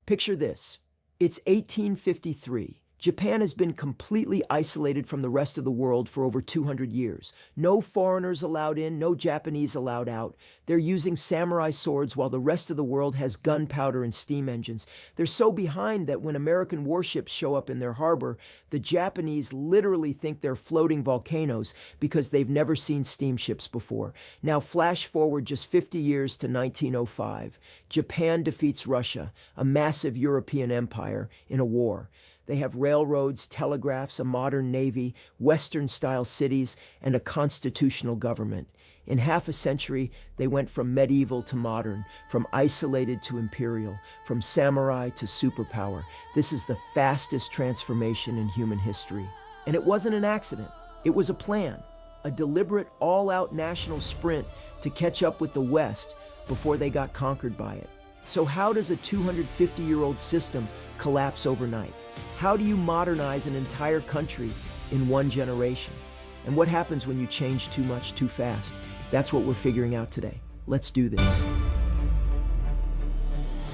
Picture this. It's 1853. Japan has been completely isolated from the rest of the world for over 200 years. No foreigners allowed in, no Japanese allowed out. They're using samurai swords while the rest of the world has gunpowder and steam engines. They're so behind that when American warships show up in their harbor, the Japanese literally think they're floating volcanoes because they've never seen steamships before. Now flash forward just 50 years to 1905. Japan defeats Russia, a massive European empire, in a war. They have railroads, telegraphs, a modern navy, Western-style cities, and a constitutional government. In half a century, they went from medieval to modern, from isolated to imperial, from samurai to superpower. This is the fastest transformation in human history. And it wasn't an accident. It was a plan, a deliberate, all-out national sprint to catch up with the West before they got conquered by it. So how does a 250-year-old system collapse overnight? How do you modernize an entire country in one generation? And what happens when you change too much too fast? That's what we're figuring out today. Let's do this.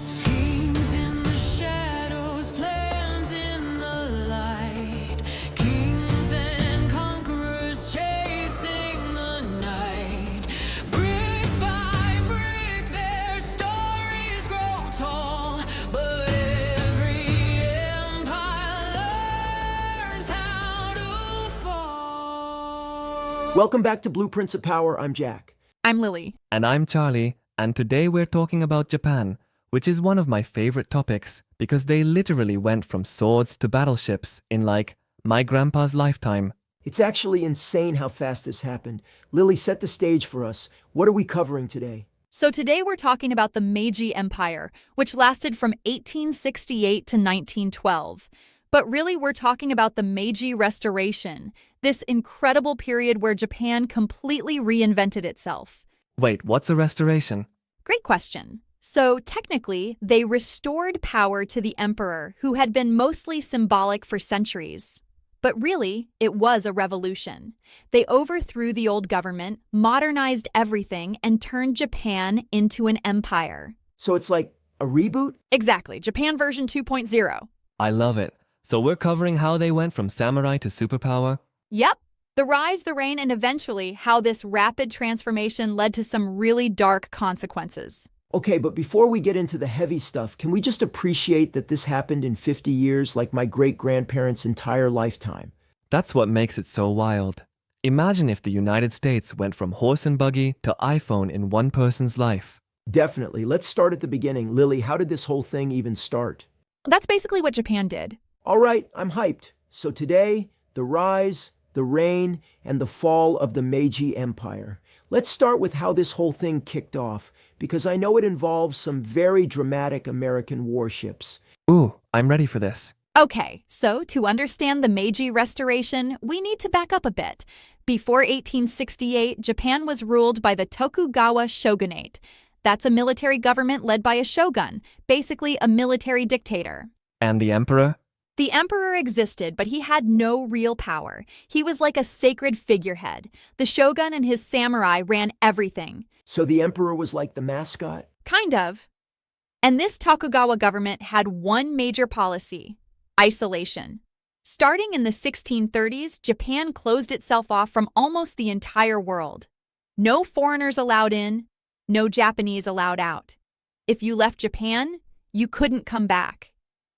Schemes in the shadows, plans in the light. Kings and conquerors chasing the night. Brick by brick, their stories grow tall. But every empire learns how to fall. Welcome back to Blueprints of Power. I'm Jack. I'm Lily. And I'm Charlie, and today we're talking about Japan, which is one of my favorite topics because they literally went from swords to battleships in like my grandpa's lifetime. It's actually insane how fast this happened. Lily, set the stage for us. What are we covering today? So today we're talking about the Meiji Empire, which lasted from 1868 to 1912. But really, we're talking about the Meiji Restoration, this incredible period where Japan completely reinvented itself. Wait, what's a restoration? Great question. So technically, they restored power to the emperor, who had been mostly symbolic for centuries. But really, it was a revolution. They overthrew the old government, modernized everything, and turned Japan into an empire. So it's like a reboot? Exactly, Japan version 2.0. I love it. So we're covering how they went from samurai to superpower? Yep. The rise, the reign, and eventually how this rapid transformation led to some really dark consequences. Okay, but before we get into the heavy stuff, can we just appreciate that this happened in 50 years, like my great-grandparents' entire lifetime? That's what makes it so wild. Imagine if the United States went from horse and buggy to iPhone in one person's life. Definitely. Let's start at the beginning. Lily, how did this whole thing even start? That's basically what Japan did. All right, I'm hyped. So today, the rise, the reign, and the fall of the Meiji Empire. Let's start with how this whole thing kicked off, because I know it involves some very dramatic American warships. Ooh, I'm ready for this. Okay, so to understand the Meiji Restoration, we need to back up a bit. Before 1868, Japan was ruled by the Tokugawa shogunate. That's a military government led by a shogun, basically a military dictator. And the emperor? The emperor existed, but he had no real power. He was like a sacred figurehead. The shogun and his samurai ran everything. So the emperor was like the mascot? Kind of. And this Tokugawa government had one major policy: isolation. Starting in the 1630s, Japan closed itself off from almost the entire world. No foreigners allowed in, no Japanese allowed out. If you left Japan, you couldn't come back.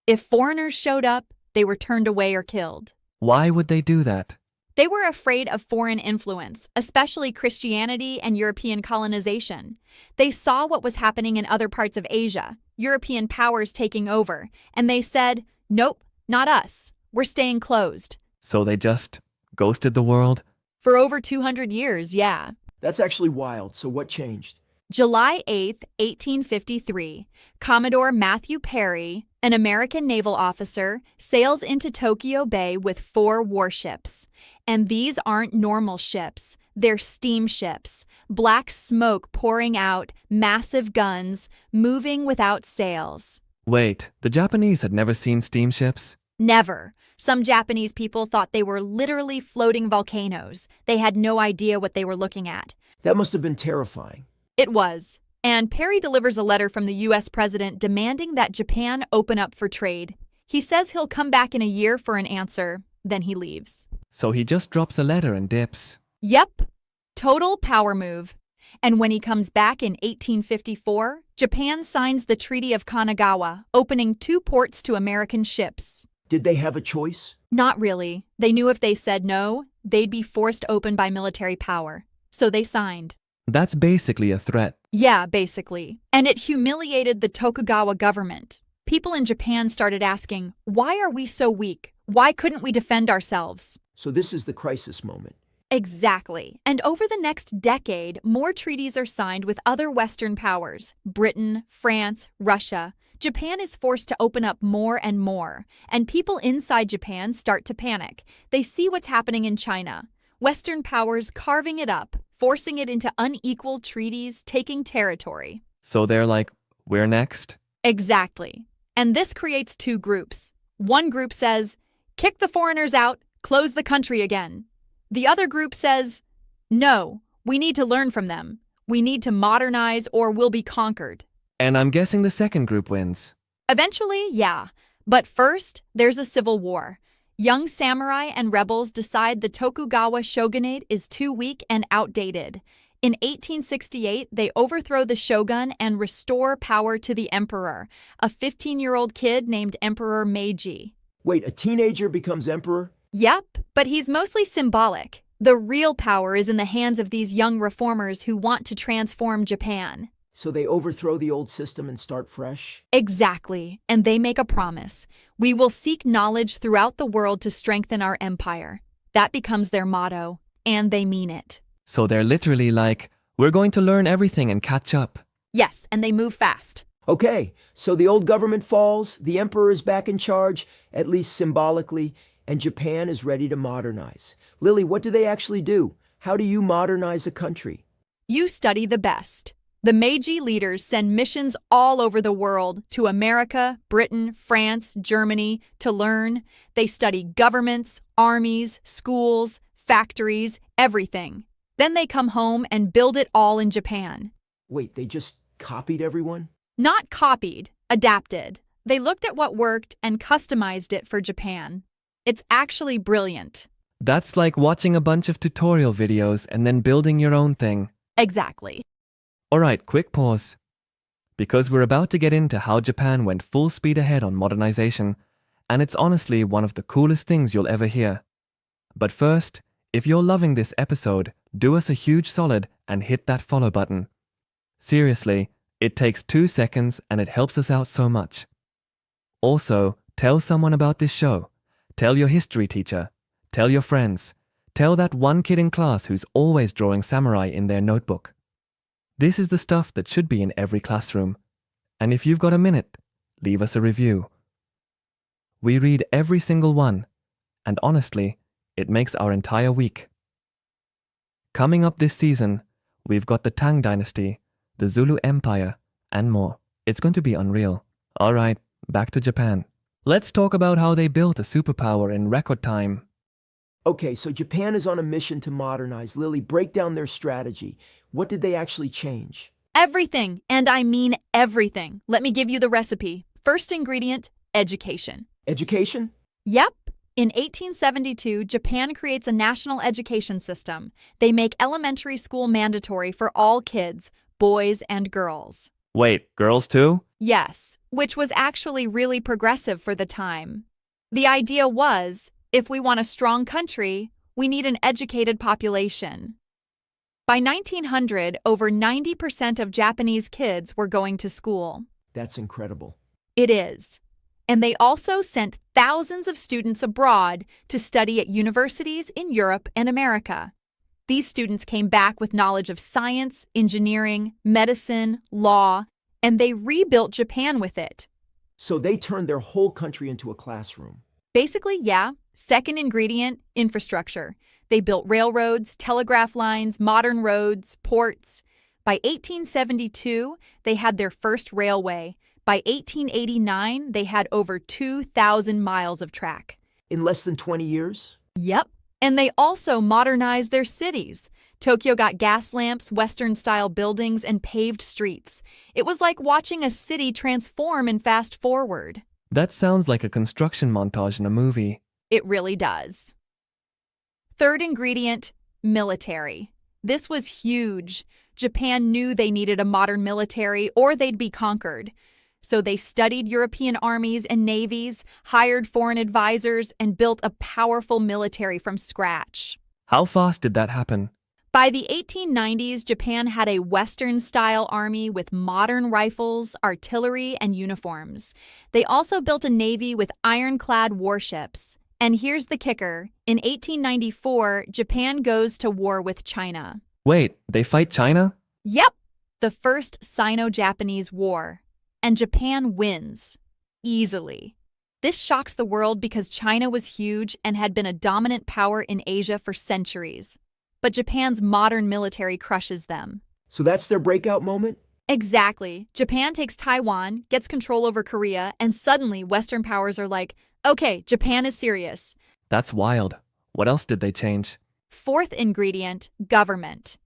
If foreigners showed up, they were turned away or killed. Why would they do that? They were afraid of foreign influence, especially Christianity and European colonization. They saw what was happening in other parts of Asia, European powers taking over, and they said, nope, not us. We're staying closed. So they just ghosted the world? For over 200 years, yeah. That's actually wild. So what changed? July 8, 1853, Commodore Matthew Perry, an American naval officer, sails into Tokyo Bay with 4 warships. And these aren't normal ships. They're steamships. Black smoke pouring out, massive guns, moving without sails. Wait, the Japanese had never seen steamships? Never. Some Japanese people thought they were literally floating volcanoes. They had no idea what they were looking at. That must have been terrifying. It was. And Perry delivers a letter from the US president demanding that Japan open up for trade. He says he'll come back in a year for an answer, then he leaves. So he just drops a letter and dips. Yep, total power move. And when he comes back in 1854, Japan signs the Treaty of Kanagawa, opening 2 ports to American ships. Did they have a choice? Not really. They knew if they said no, they'd be forced open by military power. So they signed. That's basically a threat. Yeah, basically. And it humiliated the Tokugawa government. People in Japan started asking, why are we so weak? Why couldn't we defend ourselves? So this is the crisis moment. Exactly. And over the next decade, more treaties are signed with other Western powers. Britain, France, Russia. Japan is forced to open up more and more. And people inside Japan start to panic. They see what's happening in China. Western powers carving it up, forcing it into unequal treaties, taking territory. So they're like, we're next? Exactly. And this creates 2 groups. One group says, kick the foreigners out, close the country again. The other group says, no, we need to learn from them. We need to modernize or we'll be conquered. And I'm guessing the second group wins. Eventually, yeah. But first, there's a civil war. Young samurai and rebels decide the Tokugawa shogunate is too weak and outdated. In 1868, they overthrow the shogun and restore power to the emperor, a 15-year-old kid named Emperor Meiji. Wait, a teenager becomes emperor? Yep, but he's mostly symbolic. The real power is in the hands of these young reformers who want to transform Japan. So they overthrow the old system and start fresh? Exactly, and they make a promise. We will seek knowledge throughout the world to strengthen our empire. That becomes their motto, and they mean it. So they're literally like, we're going to learn everything and catch up. Yes, and they move fast. Okay, so the old government falls, the emperor is back in charge, at least symbolically, and Japan is ready to modernize. Lily, what do they actually do? How do you modernize a country? You study the best. The Meiji leaders send missions all over the world to America, Britain, France, Germany to learn. They study governments, armies, schools, factories, everything. Then they come home and build it all in Japan. Wait, they just copied everyone? Not copied, adapted. They looked at what worked and customized it for Japan. It's actually brilliant. That's like watching a bunch of tutorial videos and then building your own thing. Exactly. Alright, quick pause. Because we're about to get into how Japan went full speed ahead on modernization, and it's honestly one of the coolest things you'll ever hear. But first, if you're loving this episode, do us a huge solid and hit that follow button. Seriously, it takes 2 seconds and it helps us out so much. Also, tell someone about this show. Tell your history teacher. Tell your friends. Tell that one kid in class who's always drawing samurai in their notebook. This is the stuff that should be in every classroom. And if you've got a minute, leave us a review. We read every single one, and honestly, it makes our entire week. Coming up this season, we've got the Tang Dynasty, the Zulu Empire, and more. It's going to be unreal. Alright, back to Japan. Let's talk about how they built a superpower in record time. Okay, so Japan is on a mission to modernize. Lily, break down their strategy. What did they actually change? Everything, and I mean everything. Let me give you the recipe. First ingredient, education. Education? Yep. In 1872, Japan creates a national education system. They make elementary school mandatory for all kids, boys and girls. Wait, girls too? Yes, which was actually really progressive for the time. The idea was, if we want a strong country, we need an educated population. By 1900, over 90% of Japanese kids were going to school. That's incredible. It is. And they also sent thousands of students abroad to study at universities in Europe and America. These students came back with knowledge of science, engineering, medicine, law, and they rebuilt Japan with it. So they turned their whole country into a classroom. Basically, yeah. Second ingredient, infrastructure. They built railroads, telegraph lines, modern roads, ports. By 1872, they had their first railway. By 1889, they had over 2,000 miles of track. In less than 20 years? Yep. And they also modernized their cities. Tokyo got gas lamps, Western-style buildings, and paved streets. It was like watching a city transform in fast forward. That sounds like a construction montage in a movie. It really does. Third ingredient, military. This was huge. Japan knew they needed a modern military or they'd be conquered. So they studied European armies and navies, hired foreign advisors, and built a powerful military from scratch. How fast did that happen? By the 1890s, Japan had a Western-style army with modern rifles, artillery, and uniforms. They also built a navy with ironclad warships. And here's the kicker. In 1894, Japan goes to war with China. Wait, they fight China? Yep, the First Sino-Japanese War. And Japan wins. Easily. This shocks the world because China was huge and had been a dominant power in Asia for centuries. But Japan's modern military crushes them. So that's their breakout moment? Exactly. Japan takes Taiwan, gets control over Korea, and suddenly Western powers are like, okay, Japan is serious. That's wild. What else did they change? Fourth ingredient, government.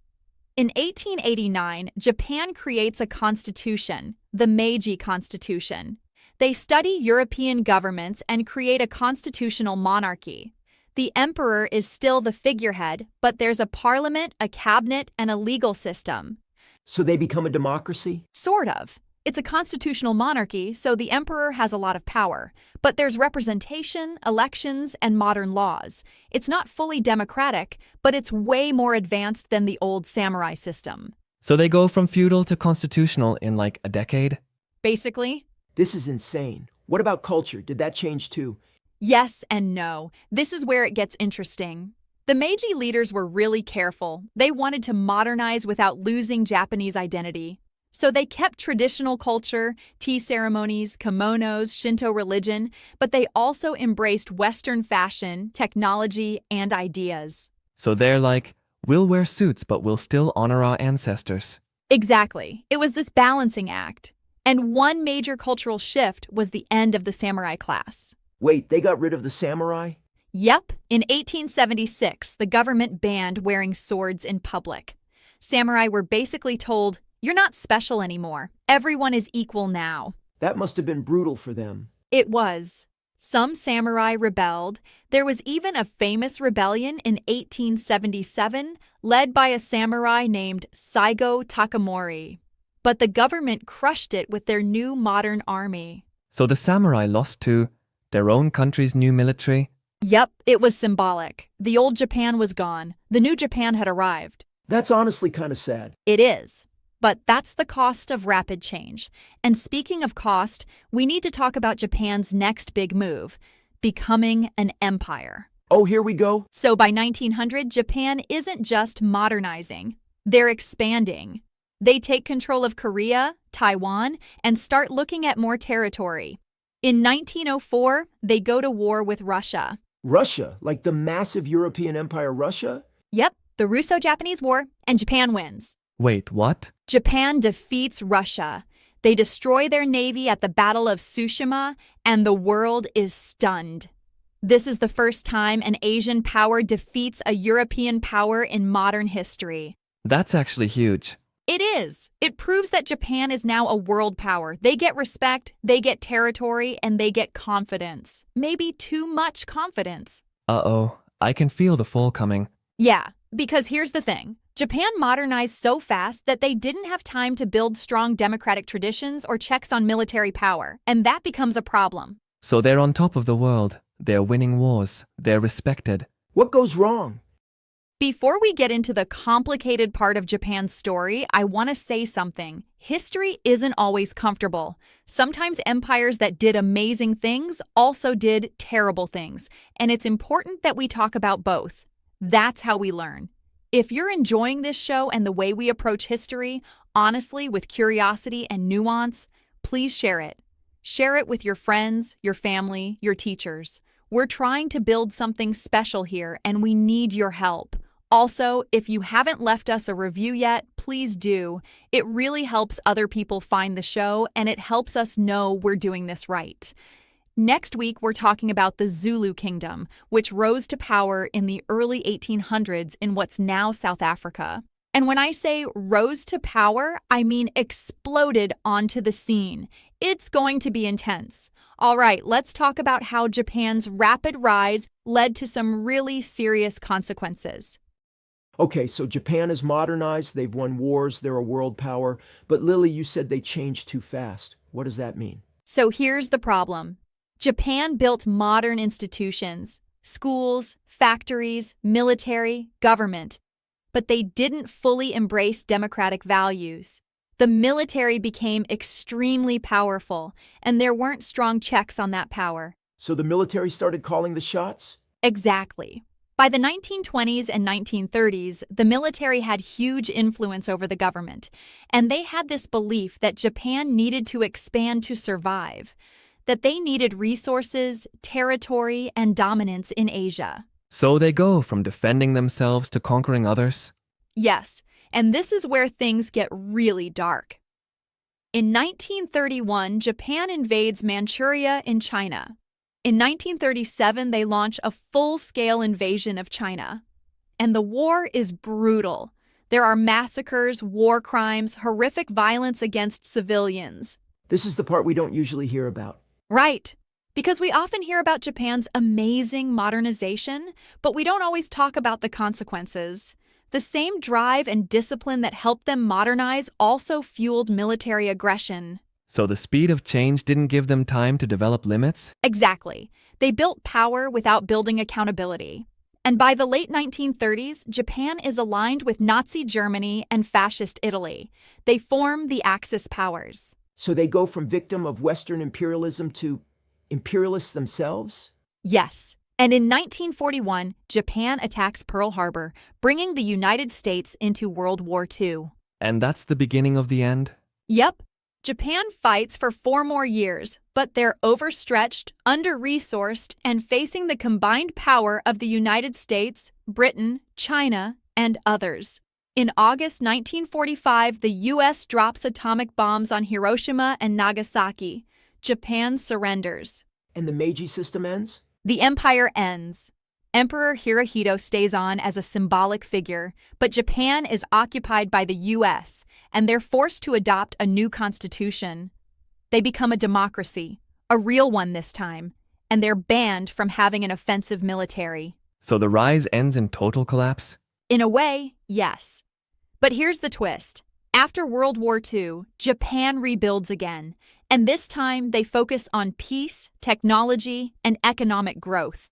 In 1889, Japan creates a constitution, the Meiji Constitution. They study European governments and create a constitutional monarchy. The emperor is still the figurehead, but there's a parliament, a cabinet, and a legal system. So they become a democracy? Sort of. It's a constitutional monarchy, so the emperor has a lot of power. But there's representation, elections, and modern laws. It's not fully democratic, but it's way more advanced than the old samurai system. So they go from feudal to constitutional in like a decade? Basically. This is insane. What about culture? Did that change too? Yes and no. This is where it gets interesting. The Meiji leaders were really careful. They wanted to modernize without losing Japanese identity. So they kept traditional culture, tea ceremonies, kimonos, Shinto religion, but they also embraced Western fashion, technology, and ideas. So they're like, we'll wear suits, but we'll still honor our ancestors. Exactly. It was this balancing act. And one major cultural shift was the end of the samurai class. Wait, they got rid of the samurai? Yep. In 1876, the government banned wearing swords in public. Samurai were basically told, you're not special anymore. Everyone is equal now. That must have been brutal for them. It was. Some samurai rebelled. There was even a famous rebellion in 1877 led by a samurai named Saigo Takamori. But the government crushed it with their new modern army. So the samurai lost to their own country's new military? Yep, it was symbolic. The old Japan was gone. The new Japan had arrived. That's honestly kind of sad. It is. But that's the cost of rapid change. And speaking of cost, we need to talk about Japan's next big move, becoming an empire. Oh, here we go? So by 1900, Japan isn't just modernizing. They're expanding. They take control of Korea, Taiwan, and start looking at more territory. In 1904, they go to war with Russia. Russia? Like the massive European empire Russia? Yep, the Russo-Japanese War, and Japan wins. Wait, what? Japan defeats Russia. They destroy their navy at the Battle of Tsushima, and the world is stunned. This is the first time an Asian power defeats a European power in modern history. That's actually huge. It is. It proves that Japan is now a world power. They get respect, they get territory, and they get confidence. Maybe too much confidence. Uh-oh, I can feel the fall coming. Yeah, because here's the thing. Japan modernized so fast that they didn't have time to build strong democratic traditions or checks on military power, and that becomes a problem. So they're on top of the world. They're winning wars. They're respected. What goes wrong? Before we get into the complicated part of Japan's story, I want to say something. History isn't always comfortable. Sometimes empires that did amazing things also did terrible things, and it's important that we talk about both. That's how we learn. If you're enjoying this show and the way we approach history, honestly, with curiosity and nuance, please share it. Share it with your friends, your family, your teachers. We're trying to build something special here, and we need your help. Also, if you haven't left us a review yet, please do. It really helps other people find the show, and it helps us know we're doing this right. Next week, we're talking about the Zulu Kingdom, which rose to power in the early 1800s in what's now South Africa. And when I say rose to power, I mean exploded onto the scene. It's going to be intense. All right, let's talk about how Japan's rapid rise led to some really serious consequences. Okay, so Japan is modernized, they've won wars, they're a world power. But Lily, you said they changed too fast. What does that mean? So here's the problem. Japan built modern institutions, schools, factories, military, government, but they didn't fully embrace democratic values. The military became extremely powerful, and there weren't strong checks on that power. So the military started calling the shots? Exactly. By the 1920s and 1930s, the military had huge influence over the government, and they had this belief that Japan needed to expand to survive, that they needed resources, territory, and dominance in Asia. So they go from defending themselves to conquering others? Yes, and this is where things get really dark. In 1931, Japan invades Manchuria in China. In 1937, they launch a full-scale invasion of China. And the war is brutal. There are massacres, war crimes, horrific violence against civilians. This is the part we don't usually hear about. Right, because we often hear about Japan's amazing modernization, but we don't always talk about the consequences. The same drive and discipline that helped them modernize also fueled military aggression. So the speed of change didn't give them time to develop limits? Exactly. They built power without building accountability. And by the late 1930s, Japan is aligned with Nazi Germany and Fascist Italy. They form the Axis powers. So they go from victim of Western imperialism to imperialists themselves? Yes. And in 1941, Japan attacks Pearl Harbor, bringing the United States into World War II. And that's the beginning of the end? Yep. Japan fights for 4 more years, but they're overstretched, under-resourced, and facing the combined power of the United States, Britain, China, and others. In August 1945, the U.S. drops atomic bombs on Hiroshima and Nagasaki. Japan surrenders. And the Meiji system ends? The empire ends. Emperor Hirohito stays on as a symbolic figure, but Japan is occupied by the U.S., and they're forced to adopt a new constitution. They become a democracy, a real one this time, and they're banned from having an offensive military. So the rise ends in total collapse? In a way, yes. But here's the twist. After World War II, Japan rebuilds again, and this time they focus on peace, technology, and economic growth.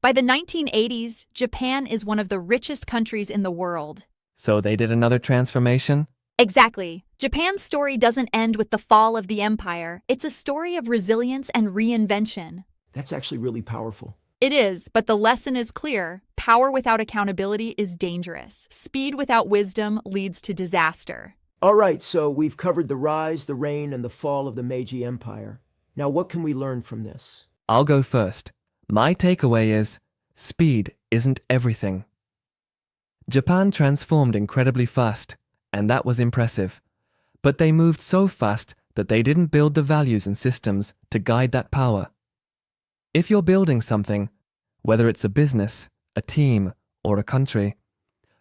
By the 1980s, Japan is one of the richest countries in the world. So they did another transformation? Exactly. Japan's story doesn't end with the fall of the empire. It's a story of resilience and reinvention. That's actually really powerful. It is, but the lesson is clear. Power without accountability is dangerous. Speed without wisdom leads to disaster. All right, so we've covered the rise, the reign, and the fall of the Meiji Empire. Now, what can we learn from this? I'll go first. My takeaway is, speed isn't everything. Japan transformed incredibly fast, and that was impressive. But they moved so fast that they didn't build the values and systems to guide that power. If you're building something, whether it's a business, a team, or a country,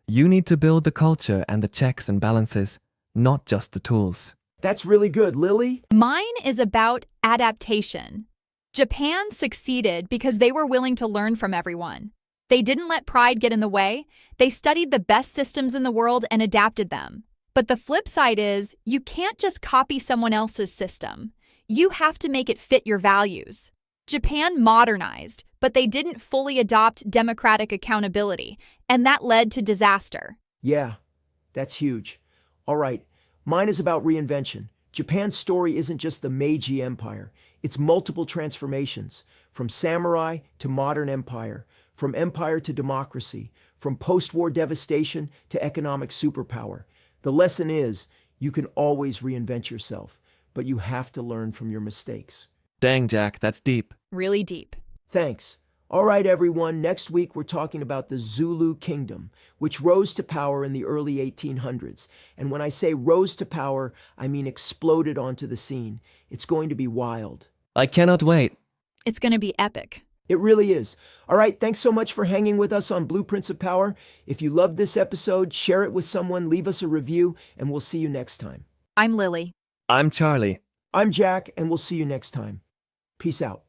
you need to build the culture and the checks and balances, not just the tools. That's really good, Lily. Mine is about adaptation. Japan succeeded because they were willing to learn from everyone. They didn't let pride get in the way. They studied the best systems in the world and adapted them. But the flip side is, you can't just copy someone else's system. You have to make it fit your values. Japan modernized, but they didn't fully adopt democratic accountability, and that led to disaster. Yeah, that's huge. All right, mine is about reinvention. Japan's story isn't just the Meiji Empire. It's multiple transformations, from samurai to modern empire, from empire to democracy, from post-war devastation to economic superpower. The lesson is, you can always reinvent yourself, but you have to learn from your mistakes. Dang, Jack, that's deep. Really deep. Thanks. All right, everyone, next week we're talking about the Zulu Kingdom, which rose to power in the early 1800s. And when I say rose to power, I mean exploded onto the scene. It's going to be wild. I cannot wait. It's going to be epic. It really is. All right, thanks so much for hanging with us on Blueprints of Power. If you loved this episode, share it with someone, leave us a review, and we'll see you next time. I'm Lily. I'm Charlie. I'm Jack, and we'll see you next time. Peace out.